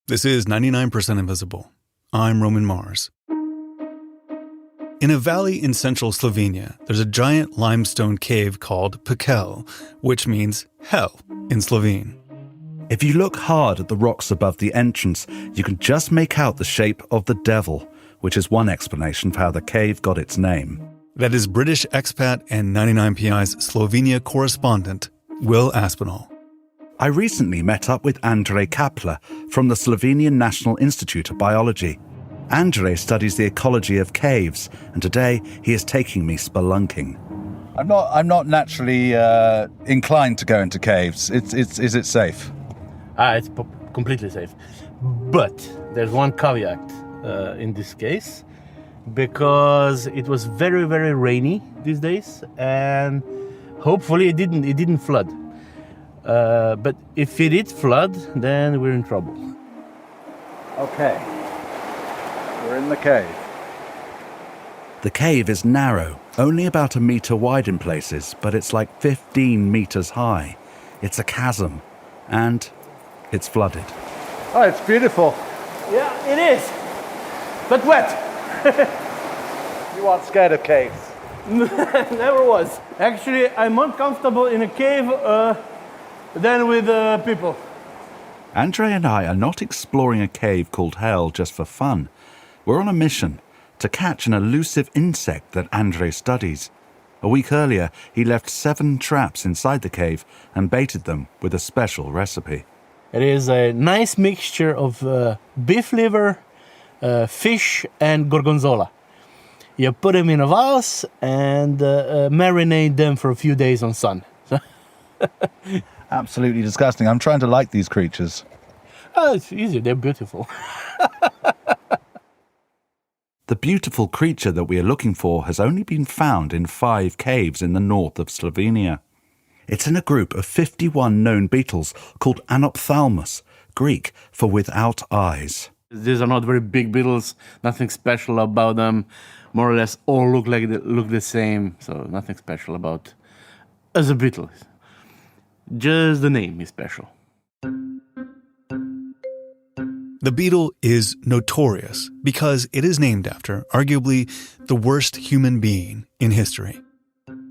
This is 99% Invisible. I'm Roman Mars. In a valley in central Slovenia, there's a giant limestone cave called Pekel, which means hell in Slovene. If you look hard at the rocks above the entrance, you can just make out the shape of the devil, which is one explanation for how the cave got its name. That is British expat and 99PI's Slovenia correspondent, Will Aspinall. I recently met up with Andrej Kapler from the Slovenian National Institute of Biology. Andrej studies the ecology of caves, and today he is taking me spelunking. I'm not naturally inclined to go into caves. Is it safe? It's completely safe. But there's one caveat in this case, because it was very, very rainy these days, and hopefully it didn't flood. But if it did flood, then we're in trouble. Okay, we're in the cave. The cave is narrow, only about a metre wide in places, but it's like 15 metres high. It's a chasm, and it's flooded. Oh, it's beautiful. Yeah, it is, but wet. You aren't scared of caves? Never was. Actually, I'm more comfortable in a cave than with people. Andrej and I are not exploring a cave called Hell just for fun. We're on a mission to catch an elusive insect that Andrej studies. A week earlier, he left 7 traps inside the cave and baited them with a special recipe. It is a nice mixture of beef liver, fish and gorgonzola. You put them in a vase and marinate them for a few days on sun. Absolutely disgusting. I'm trying to like these creatures. Oh, it's easy. They're beautiful. The beautiful creature that we are looking for has only been found in 5 caves in the north of Slovenia. It's in a group of 51 known beetles called Anophthalmus, Greek for without eyes. These are not very big beetles. Nothing special about them. More or less all look the same. So nothing special about as a beetle. Just the name is special. The beetle is notorious because it is named after, arguably, the worst human being in history.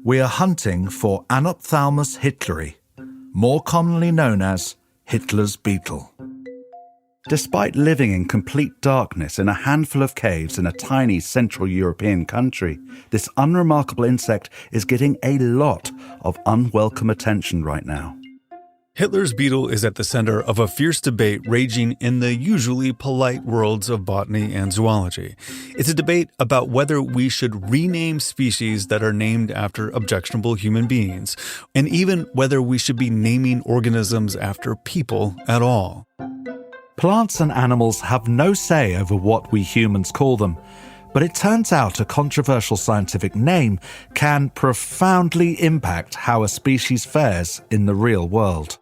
We are hunting for Anophthalmus hitleri, more commonly known as Hitler's beetle. Despite living in complete darkness in a handful of caves in a tiny Central European country, this unremarkable insect is getting a lot of unwelcome attention right now. Hitler's beetle is at the center of a fierce debate raging in the usually polite worlds of botany and zoology. It's a debate about whether we should rename species that are named after objectionable human beings, and even whether we should be naming organisms after people at all. Plants and animals have no say over what we humans call them, but it turns out a controversial scientific name can profoundly impact how a species fares in the real world.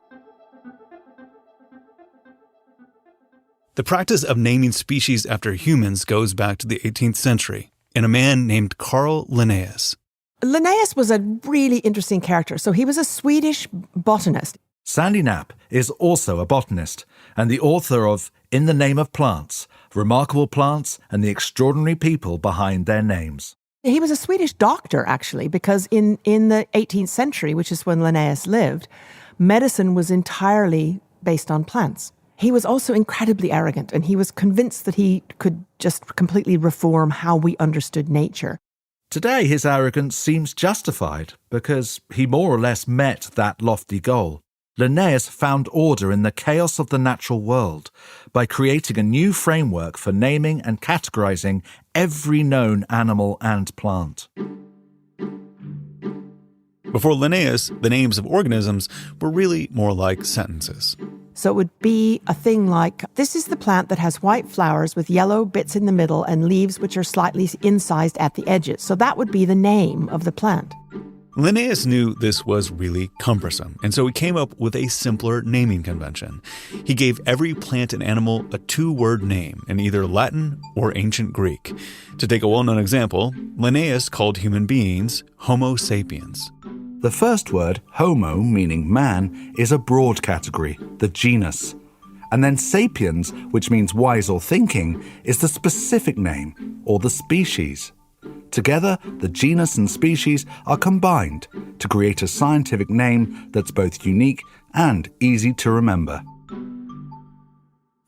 The practice of naming species after humans goes back to the 18th century, and a man named Carl Linnaeus. Linnaeus was a really interesting character. So he was a Swedish botanist. Sandy Knapp is also a botanist and the author of In the Name of Plants, Remarkable Plants and the Extraordinary People Behind Their Names. He was a Swedish doctor, actually, because in the 18th century, which is when Linnaeus lived, medicine was entirely based on plants. He was also incredibly arrogant, and he was convinced that he could just completely reform how we understood nature. Today, his arrogance seems justified because he more or less met that lofty goal. Linnaeus found order in the chaos of the natural world by creating a new framework for naming and categorizing every known animal and plant. Before Linnaeus, the names of organisms were really more like sentences. So it would be a thing like, this is the plant that has white flowers with yellow bits in the middle and leaves which are slightly incised at the edges. So that would be the name of the plant. Linnaeus knew this was really cumbersome, and so he came up with a simpler naming convention. He gave every plant and animal a 2-word name in either Latin or ancient Greek. To take a well-known example, Linnaeus called human beings Homo sapiens. The first word, homo, meaning man, is a broad category, the genus. And then sapiens, which means wise or thinking, is the specific name, or the species. Together, the genus and species are combined to create a scientific name that's both unique and easy to remember.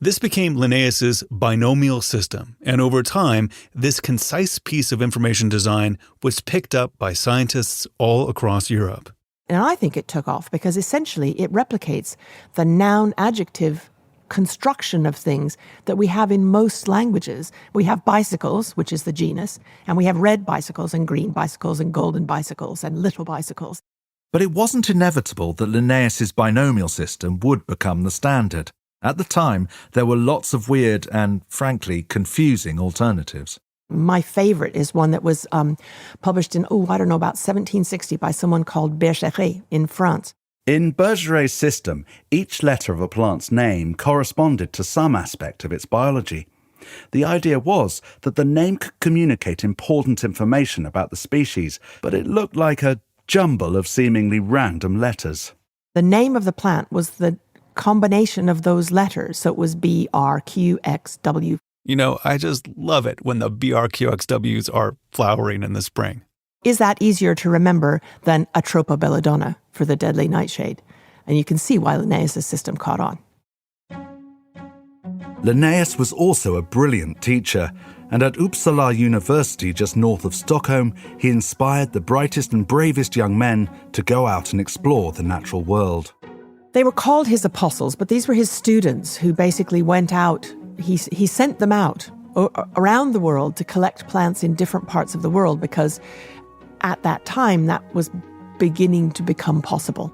This became Linnaeus's binomial system, and over time, this concise piece of information design was picked up by scientists all across Europe. And I think it took off because essentially it replicates the noun-adjective construction of things that we have in most languages. We have bicycles, which is the genus, and we have red bicycles and green bicycles and golden bicycles and little bicycles. But it wasn't inevitable that Linnaeus's binomial system would become the standard. At the time, there were lots of weird and, frankly, confusing alternatives. My favorite is one that was published in, about 1760 by someone called Bergeret in France. In Bergeret's system, each letter of a plant's name corresponded to some aspect of its biology. The idea was that the name could communicate important information about the species, but it looked like a jumble of seemingly random letters. The name of the plant was the combination of those letters, so it was B, R, Q, X, W. You know, I just love it when the BRQXWs are flowering in the spring. Is that easier to remember than Atropa belladonna for the deadly nightshade? And you can see why Linnaeus' system caught on. Linnaeus was also a brilliant teacher, and at Uppsala University just north of Stockholm, he inspired the brightest and bravest young men to go out and explore the natural world. They were called his apostles, but these were his students who basically went out. He sent them out around the world to collect plants in different parts of the world because at that time that was beginning to become possible.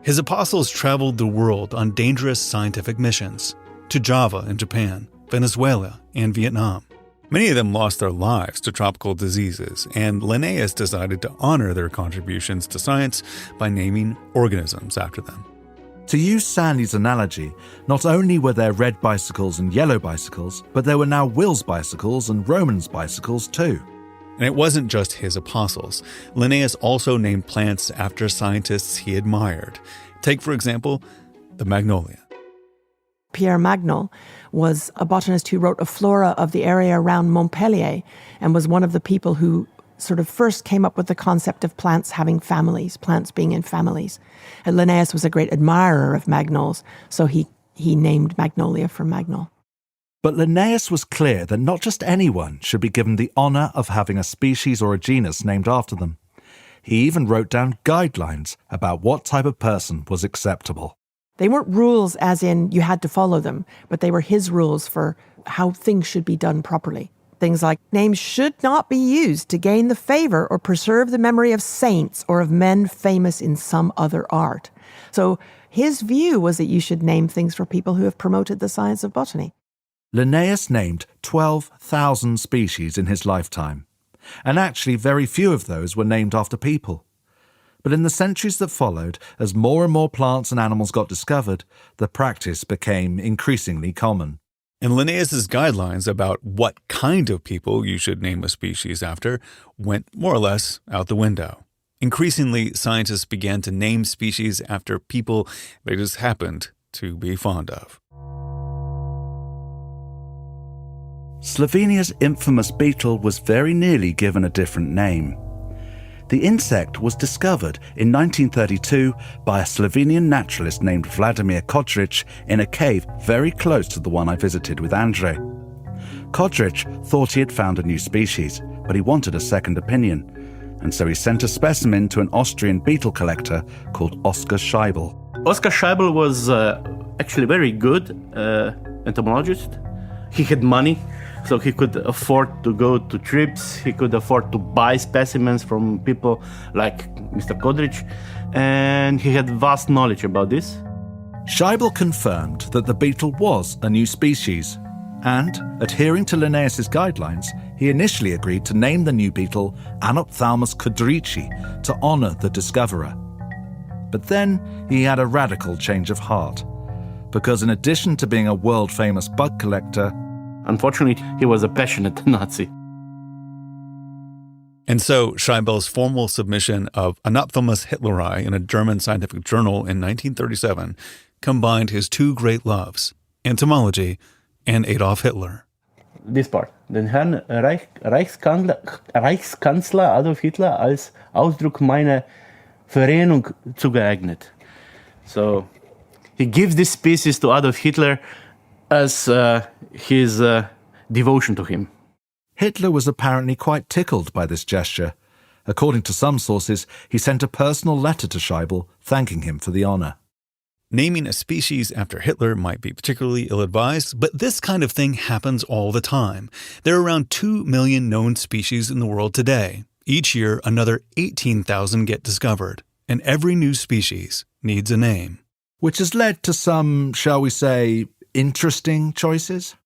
His apostles traveled the world on dangerous scientific missions to Java in Japan, Venezuela, and Vietnam. Many of them lost their lives to tropical diseases, and Linnaeus decided to honor their contributions to science by naming organisms after them. To use Sandy's analogy, not only were there red bicycles and yellow bicycles, but there were now Will's bicycles and Roman's bicycles too. And it wasn't just his apostles. Linnaeus also named plants after scientists he admired. Take, for example, the magnolia. Pierre Magnol was a botanist who wrote a flora of the area around Montpellier and was one of the people who sort of first came up with the concept of plants having families, plants being in families. And Linnaeus was a great admirer of magnols, so he named magnolia for Magnol. But Linnaeus was clear that not just anyone should be given the honour of having a species or a genus named after them. He even wrote down guidelines about what type of person was acceptable. They weren't rules as in you had to follow them, but they were his rules for how things should be done properly. Things like names should not be used to gain the favor or preserve the memory of saints or of men famous in some other art. So his view was that you should name things for people who have promoted the science of botany. Linnaeus named 12,000 species in his lifetime, and actually very few of those were named after people. But in the centuries that followed, as more and more plants and animals got discovered, the practice became increasingly common. And Linnaeus's guidelines about what kind of people you should name a species after went more or less out the window. Increasingly, scientists began to name species after people they just happened to be fond of. Slovenia's infamous beetle was very nearly given a different name. The insect was discovered in 1932 by a Slovenian naturalist named Vladimir Kodric in a cave very close to the one I visited with Andre. Kodric thought he had found a new species, but he wanted a second opinion, and so he sent a specimen to an Austrian beetle collector called Oskar Scheibel. Oskar Scheibel was actually very good entomologist. He had money, so he could afford to go to trips. He could afford to buy specimens from people like Mr. Kodric, and he had vast knowledge about this. Scheibel confirmed that the beetle was a new species, and, adhering to Linnaeus's guidelines, he initially agreed to name the new beetle Anophthalmus kodrici to honour the discoverer. But then he had a radical change of heart, because in addition to being a world-famous bug collector, unfortunately, he was a passionate Nazi. And so Scheibel's formal submission of Anophthalmus hitleri in a German scientific journal in 1937 combined his two great loves, entomology, and Adolf Hitler. This part. Den Herrn Reichskanzler Adolf Hitler als Ausdruck meiner Verehrung zugeeignet. So he gives this species to Adolf Hitler as his devotion to him. Hitler was apparently quite tickled by this gesture. According to some sources, he sent a personal letter to Scheibel thanking him for the honor. Naming a species after Hitler might be particularly ill-advised, but this kind of thing happens all the time. There are around 2 million known species in the world today. Each year, another 18,000 get discovered, and every new species needs a name. Which has led to some, shall we say, interesting choices?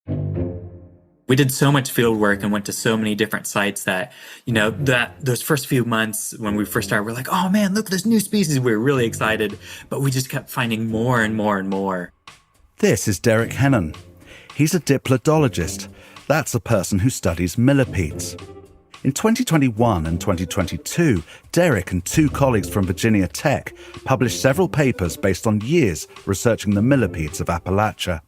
We did so much field work and went to so many different sites that, those first few months when we first started, we're like, oh man, look at this new species. We were really excited, but we just kept finding more and more and more. This is Derek Hennon. He's a diplodologist. That's a person who studies millipedes. In 2021 and 2022, Derek and 2 colleagues from Virginia Tech published several papers based on years researching the millipedes of Appalachia.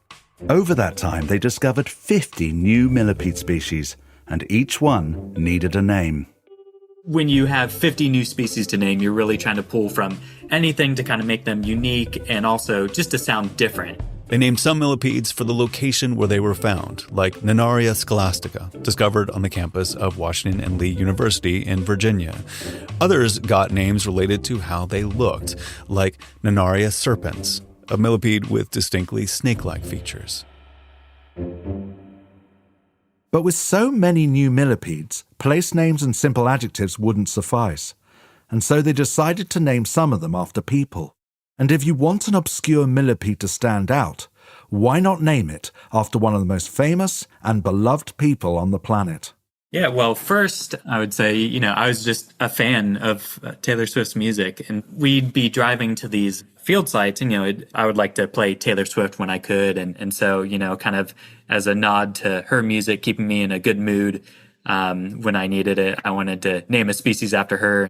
Over that time, they discovered 50 new millipede species, and each one needed a name. When you have 50 new species to name, you're really trying to pull from anything to kind of make them unique and also just to sound different. They named some millipedes for the location where they were found, like Nanaria scholastica, discovered on the campus of Washington and Lee University in Virginia. Others got names related to how they looked, like Nanaria serpens, a millipede with distinctly snake-like features. But with so many new millipedes, place names and simple adjectives wouldn't suffice. And so they decided to name some of them after people. And if you want an obscure millipede to stand out, why not name it after one of the most famous and beloved people on the planet? Yeah, well, first, I would say, I was just a fan of Taylor Swift's music, and we'd be driving to these field sites, and, I would like to play Taylor Swift when I could, and so, kind of as a nod to her music, keeping me in a good mood when I needed it, I wanted to name a species after her.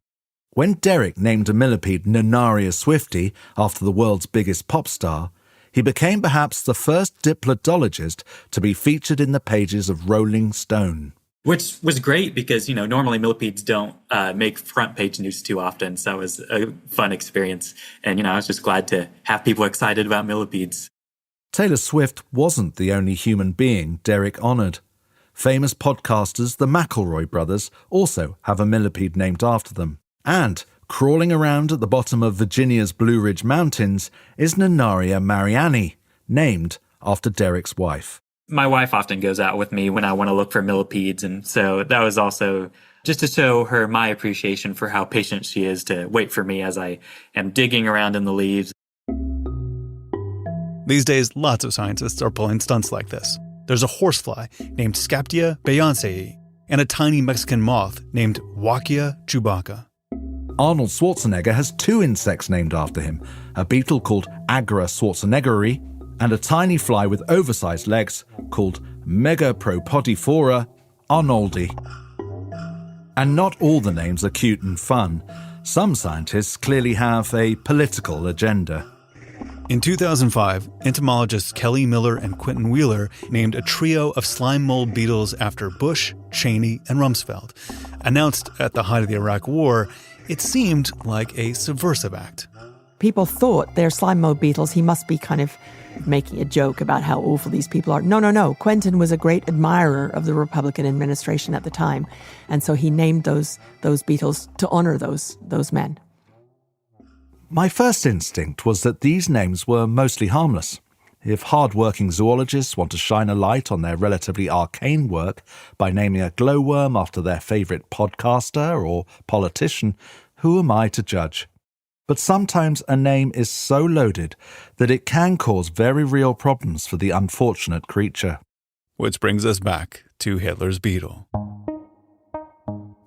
When Derek named a millipede Nanaria swifti after the world's biggest pop star, he became perhaps the first diplodologist to be featured in the pages of Rolling Stone. Which was great because, normally millipedes don't make front page news too often. So it was a fun experience. And, I was just glad to have people excited about millipedes. Taylor Swift wasn't the only human being Derek honoured. Famous podcasters, the McElroy brothers, also have a millipede named after them. And crawling around at the bottom of Virginia's Blue Ridge Mountains is Nanaria mariani, named after Derek's wife. My wife often goes out with me when I want to look for millipedes, and so that was also just to show her my appreciation for how patient she is to wait for me as I am digging around in the leaves. These days, lots of scientists are pulling stunts like this. There's a horsefly named Scaptia beyoncei and a tiny Mexican moth named Wachia chewbacca. Arnold Schwarzenegger has 2 insects named after him, a beetle called Agra schwarzeneggeri and a tiny fly with oversized legs called Megapropodifora arnoldi. And not all the names are cute and fun. Some scientists clearly have a political agenda. In 2005, entomologists Kelly Miller and Quentin Wheeler named a trio of slime mold beetles after Bush, Cheney, and Rumsfeld. Announced at the height of the Iraq War, it seemed like a subversive act. People thought they're slime mold beetles. He must be kind of making a joke about how awful these people are. No. Quentin was a great admirer of the Republican administration at the time. And so he named those beetles to honor those men. My first instinct was that these names were mostly harmless. If hard-working zoologists want to shine a light on their relatively arcane work by naming a glowworm after their favourite podcaster or politician, who am I to judge? But sometimes a name is so loaded that it can cause very real problems for the unfortunate creature. Which brings us back to Hitler's beetle.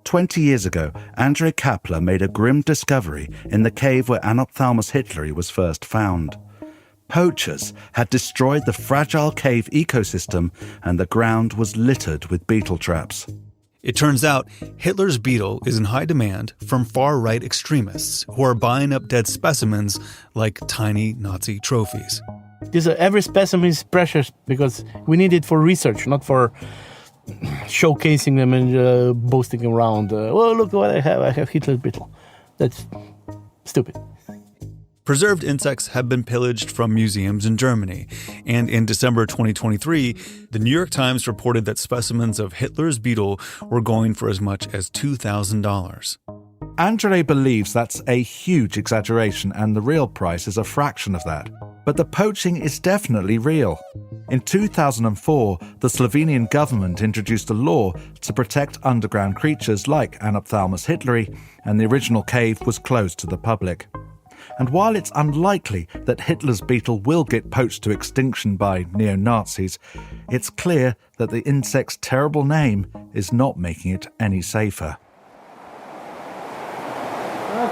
20 years ago, Andrei Kapler made a grim discovery in the cave where Anophthalmus hitleri was first found. Poachers had destroyed the fragile cave ecosystem and the ground was littered with beetle traps. It turns out Hitler's beetle is in high demand from far-right extremists who are buying up dead specimens like tiny Nazi trophies. Every specimen is precious because we need it for research, not for showcasing them and boasting around. Oh, look what I have Hitler's beetle. That's stupid. Preserved insects have been pillaged from museums in Germany, and in December 2023, the New York Times reported that specimens of Hitler's beetle were going for as much as $2,000. Andrei believes that's a huge exaggeration and the real price is a fraction of that. But the poaching is definitely real. In 2004, the Slovenian government introduced a law to protect underground creatures like Anophthalmus hitleri, and the original cave was closed to the public. And while it's unlikely that Hitler's beetle will get poached to extinction by neo-Nazis, it's clear that the insect's terrible name is not making it any safer.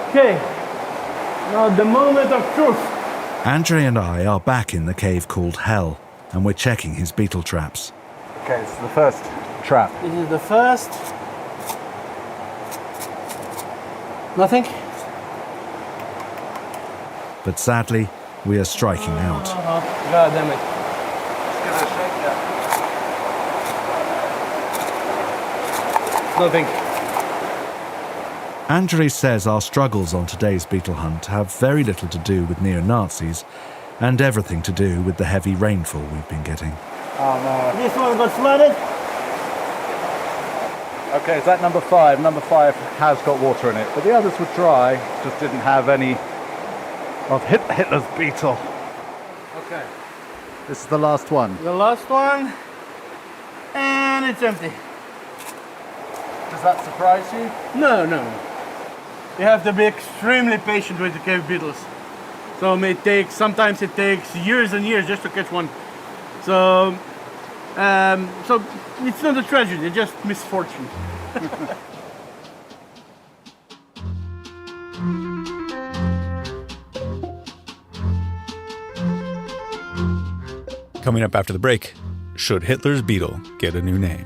Okay, now the moment of truth. Andrei and I are back in the cave called Hell, and we're checking his beetle traps. Okay, this is the first trap. This is the first. Nothing. But sadly, we are striking out. God damn it. Nothing. Andrei says our struggles on today's beetle hunt have very little to do with neo-Nazis and everything to do with the heavy rainfall we've been getting. Oh no. This one got flooded. Okay, is that number 5? Number 5 has got water in it, but the others were dry, just didn't have any of Hitler's beetle. Okay. This is the last one. The last one. And it's empty. Does that surprise you? No. You have to be extremely patient with the cave beetles. So sometimes it takes years and years just to catch one. So it's not a tragedy, it's just misfortune. Coming up after the break, should Hitler's beetle get a new name?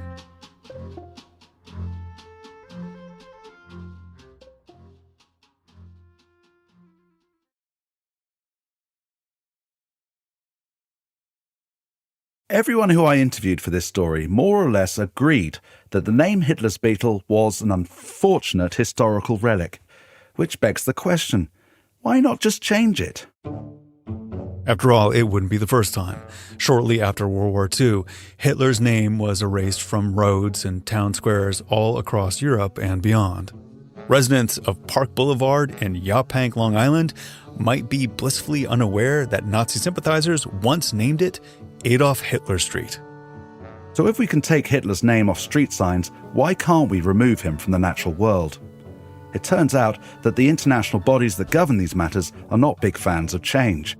Everyone who I interviewed for this story more or less agreed that the name Hitler's beetle was an unfortunate historical relic, which begs the question, why not just change it? After all, it wouldn't be the first time. Shortly after World War II, Hitler's name was erased from roads and town squares all across Europe and beyond. Residents of Park Boulevard in Yaphank, Long Island, might be blissfully unaware that Nazi sympathizers once named it Adolf Hitler Street. So if we can take Hitler's name off street signs, why can't we remove him from the natural world? It turns out that the international bodies that govern these matters are not big fans of change.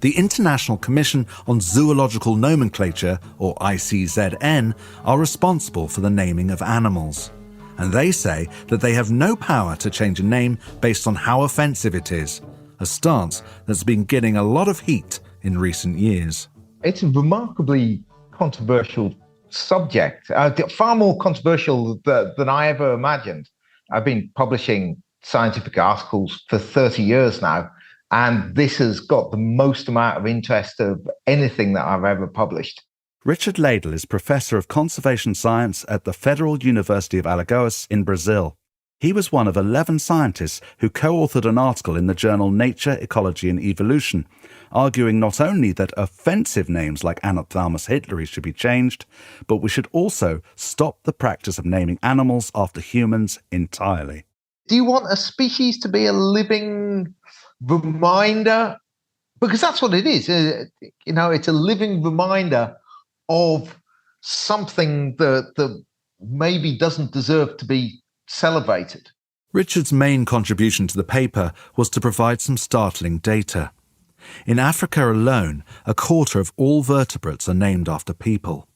The International Commission on Zoological Nomenclature, or ICZN, are responsible for the naming of animals. And they say that they have no power to change a name based on how offensive it is, a stance that's been getting a lot of heat in recent years. It's a remarkably controversial subject, far more controversial than I ever imagined. I've been publishing scientific articles for 30 years now, and this has got the most amount of interest of anything that I've ever published. Richard Ladle is Professor of Conservation Science at the Federal University of Alagoas in Brazil. He was one of 11 scientists who co-authored an article in the journal Nature, Ecology and Evolution, arguing not only that offensive names like Anophthalmus hitleri should be changed, but we should also stop the practice of naming animals after humans entirely. Do you want a species to be a living reminder? Because that's what it is. It's a living reminder of something that maybe doesn't deserve to be celebrated. Richard's main contribution to the paper was to provide some startling data. In Africa alone, a quarter of all vertebrates are named after people.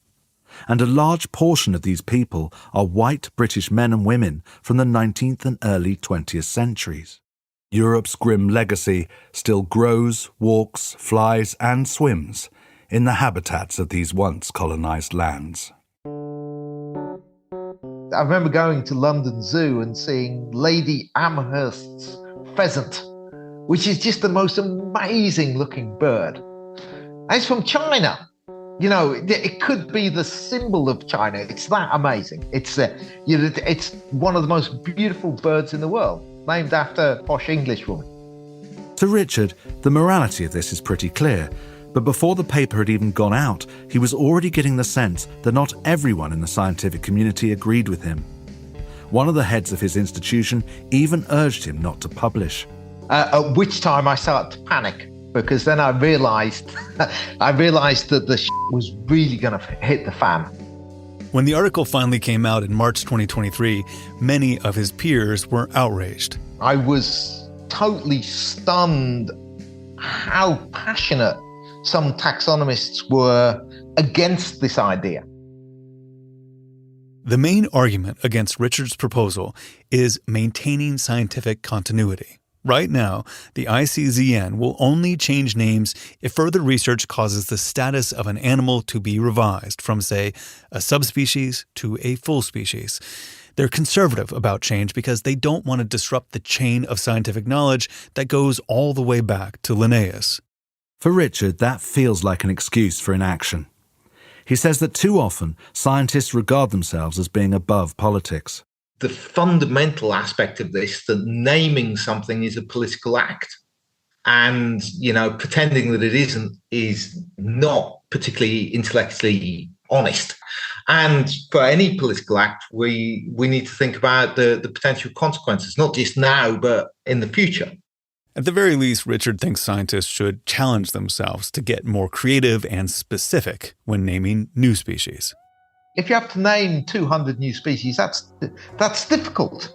And a large portion of these people are white British men and women from the 19th and early 20th centuries. Europe's grim legacy still grows, walks, flies and swims in the habitats of these once colonised lands. I remember going to London Zoo and seeing Lady Amherst's pheasant, which is just the most amazing looking bird. And it's from China. You know, it could be the symbol of China. It's that amazing. It's it's one of the most beautiful birds in the world, named after a posh Englishwoman. To Richard, the morality of this is pretty clear, but before the paper had even gone out, he was already getting the sense that not everyone in the scientific community agreed with him. One of the heads of his institution even urged him not to publish. At which time I started to panic, because then I realised that the was really going to hit the fan. When the article finally came out in March 2023, many of his peers were outraged. I was totally stunned how passionate some taxonomists were against this idea. The main argument against Richard's proposal is maintaining scientific continuity. Right now, the ICZN will only change names if further research causes the status of an animal to be revised from, say, a subspecies to a full species. They're conservative about change because they don't want to disrupt the chain of scientific knowledge that goes all the way back to Linnaeus. For Richard, that feels like an excuse for inaction. He says that too often, scientists regard themselves as being above politics. The fundamental aspect of this, that naming something is a political act. And, you know, pretending that it isn't is not particularly intellectually honest. And for any political act, we need to think about the potential consequences, not just now, but in the future. At the very least, Richard thinks scientists should challenge themselves to get more creative and specific when naming new species. If you have to name 200 new species, that's difficult.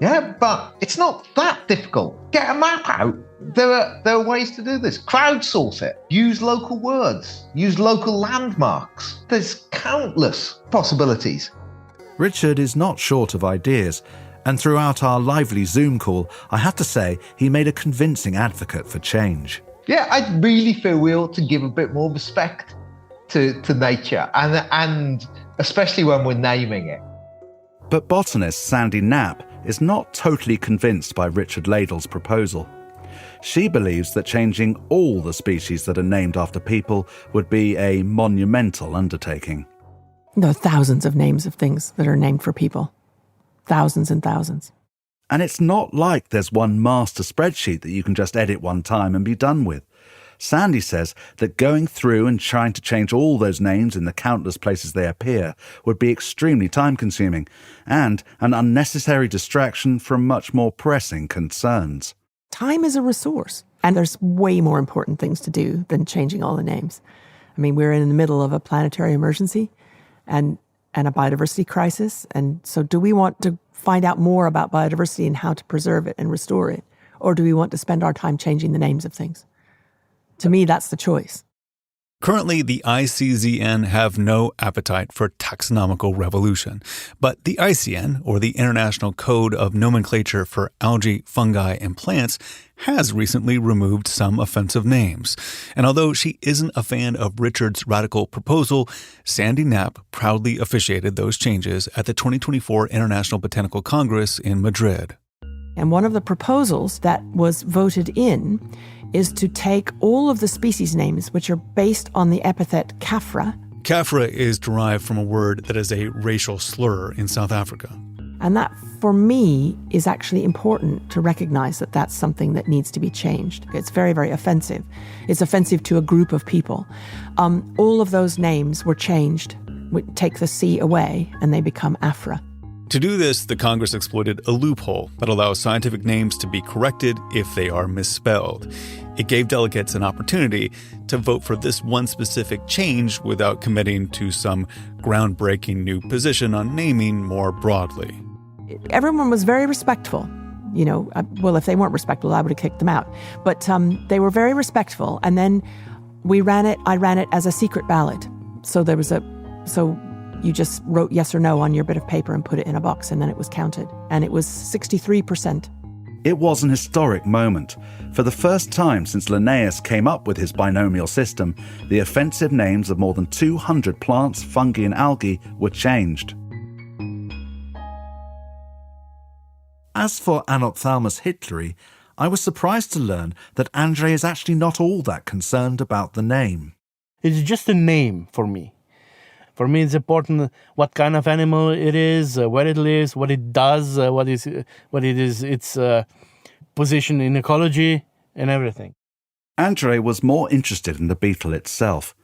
Yeah, but it's not that difficult. Get a map out. There are ways to do this. Crowdsource it. Use local words. Use local landmarks. There's countless possibilities. Richard is not short of ideas, and throughout our lively Zoom call, I have to say he made a convincing advocate for change. Yeah, I really feel we ought to give a bit more respect to nature, and especially when we're naming it. But botanist Sandy Knapp is not totally convinced by Richard Ladle's proposal. She believes that changing all the species that are named after people would be a monumental undertaking. There are thousands of names of things that are named for people. Thousands and thousands. And it's not like there's one master spreadsheet that you can just edit one time and be done with. Sandy says that going through and trying to change all those names in the countless places they appear would be extremely time-consuming and an unnecessary distraction from much more pressing concerns. Time is a resource, and there's way more important things to do than changing all the names. I mean, we're in the middle of a planetary emergency and a biodiversity crisis, and so do we want to find out more about biodiversity and how to preserve it and restore it, or do we want to spend our time changing the names of things? To me, that's the choice. Currently, the ICZN have no appetite for taxonomical revolution, but the ICN, or the International Code of Nomenclature for Algae, Fungi, and Plants, has recently removed some offensive names. And although she isn't a fan of Richard's radical proposal, Sandy Knapp proudly officiated those changes at the 2024 International Botanical Congress in Madrid. And one of the proposals that was voted in is to take all of the species names, which are based on the epithet Kafra. Kafra is derived from a word that is a racial slur in South Africa. And that, for me, is actually important to recognize that that's something that needs to be changed. It's very, very offensive. It's offensive to a group of people. All of those names were changed. We take the C away, and they become Afra. To do this, the Congress exploited a loophole that allows scientific names to be corrected if they are misspelled. It gave delegates an opportunity to vote for this one specific change without committing to some groundbreaking new position on naming more broadly. Everyone was very respectful. You know, well, if they weren't respectful, I would have kicked them out. But they were very respectful. And then I ran it as a secret ballot. So you just wrote yes or no on your bit of paper and put it in a box, and then it was counted. And it was 63%. It was an historic moment. For the first time since Linnaeus came up with his binomial system, the offensive names of more than 200 plants, fungi, and algae were changed. As for Anophthalmus hitleri, I was surprised to learn that Andrei is actually not all that concerned about the name. It's just a name for me. For me, it's important what kind of animal it is, where it lives, what it does, what it is, its position in ecology, and everything. Andrei was more interested in the beetle itself.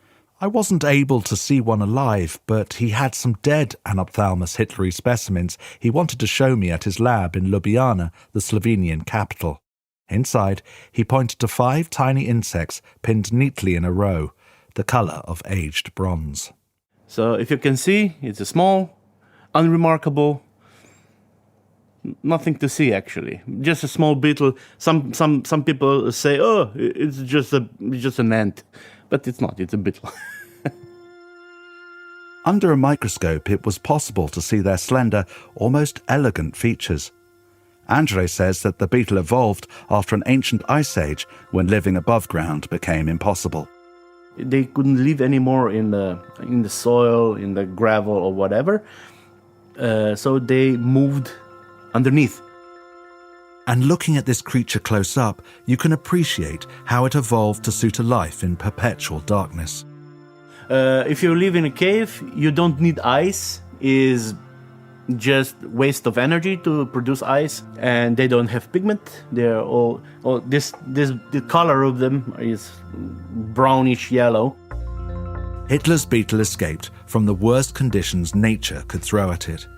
I wasn't able to see one alive, but he had some dead Anophthalmus hitleri specimens he wanted to show me at his lab in Ljubljana, the Slovenian capital. Inside, he pointed to 5 tiny insects pinned neatly in a row, the colour of aged bronze. So if you can see, it's a small, unremarkable, nothing to see actually. Just a small beetle. Some people say, oh, it's just an ant, but it's not. It's a beetle. Under a microscope, it was possible to see their slender, almost elegant features. Andrei says that the beetle evolved after an ancient ice age when living above ground became impossible. They couldn't live anymore in the soil, in the gravel or whatever, so they moved underneath. And looking at this creature close up, you can appreciate how it evolved to suit a life in perpetual darkness. If you live in a cave, you don't need ice. Is just waste of energy to produce ice, and they don't have pigment. They're all the color of them is brownish yellow. Hitler's beetle escaped from the worst conditions nature could throw at it.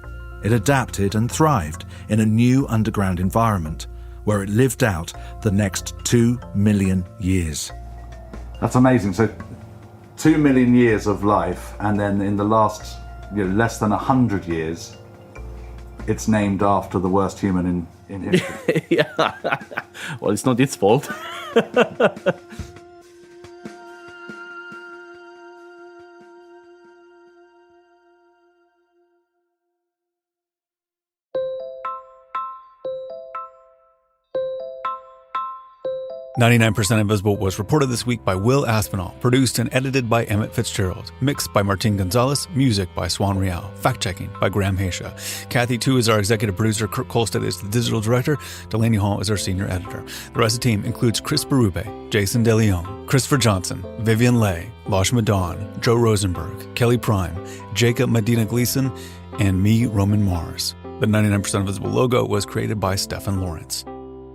It adapted and thrived in a new underground environment where it lived out the next 2 million years. That's amazing. So 2 million years of life, and then in the last less than 100 years, it's named after the worst human in history. Yeah. Well, it's not its fault. 99% Invisible was reported this week by Will Aspinall, produced and edited by Emmett Fitzgerald, mixed by Martin Gonzalez, music by Swan Real, fact-checking by Graham Haysha. Kathy Tu is our executive producer, Kurt Kolstad is the digital director, Delaney Hall is our senior editor. The rest of the team includes Chris Berube, Jason DeLeon, Christopher Johnson, Vivian Leigh, Losh Madon, Joe Rosenberg, Kelly Prime, Jacob Medina Gleason, and me, Roman Mars. The 99% Invisible logo was created by Stefan Lawrence.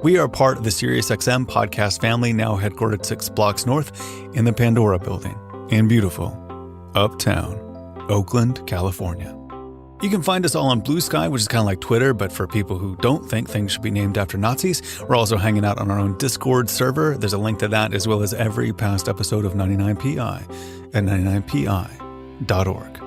We are part of the SiriusXM podcast family, now headquartered 6 blocks north in the Pandora building in beautiful uptown Oakland, California. You can find us all on Blue Sky, which is kind of like Twitter, but for people who don't think things should be named after Nazis. We're also hanging out on our own Discord server. There's a link to that as well as every past episode of 99PI at 99pi.org.